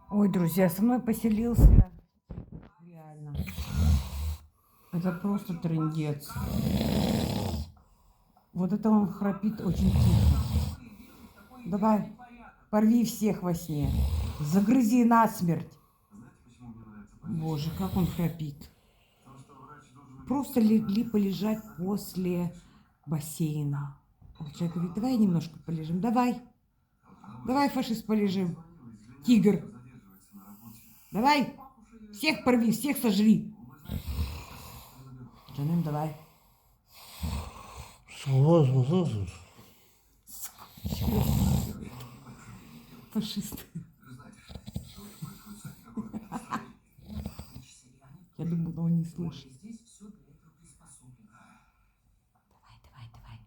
Ой, друзья, со мной поселился. Реально. Это просто трындец. Вот это он храпит очень тихо. Давай, порви всех во сне. Загрызи насмерть. Боже, как он храпит. Просто легли полежать после бассейна. Человек говорит, давай немножко полежим. Давай. Давай, фашист, полежим. Тигр. Давай. Всех порви, всех сожри. Джанем, давай. Фашист. Я думала, он не слышит. Давай, давай, давай.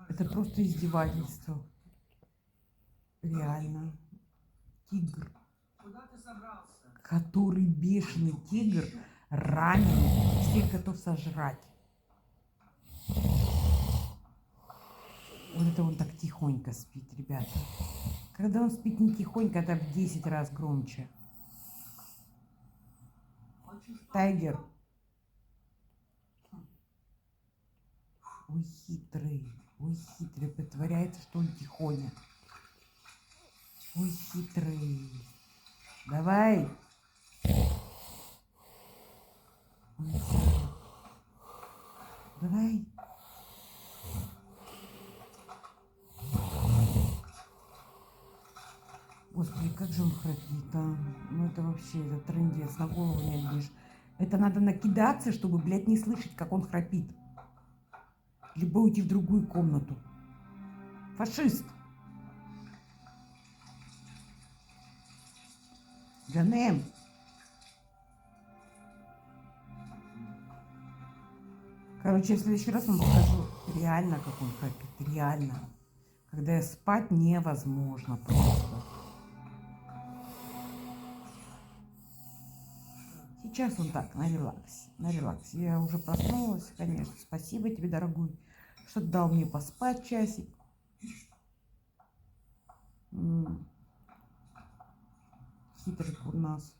Это просто издевательство. Реально. Тигр. Который бешеный тигр, раненый, всех готов сожрать. Вот это он так тихонько спит, ребята. Когда он спит не тихонько, это в 10 раз громче. Тайгер. Ой, хитрый. Ой, хитрый. Притворяется, что он тихоня. Ой, хитрый. Давай. Давай. Господи, как же он храпит, а? Ну это вообще, это трындец, на голову не оденешь. Это надо накидаться, чтобы, блядь, не слышать, как он храпит. Либо уйти в другую комнату. Фашист. Джанем. Короче, в следующий раз вам покажу реально, как он храпит. Реально. Когда спать невозможно просто. Сейчас он так, на релаксе. На релаксе. Я уже проснулась, конечно. Спасибо тебе, дорогой, что дал мне поспать часик. Хитрый у нас.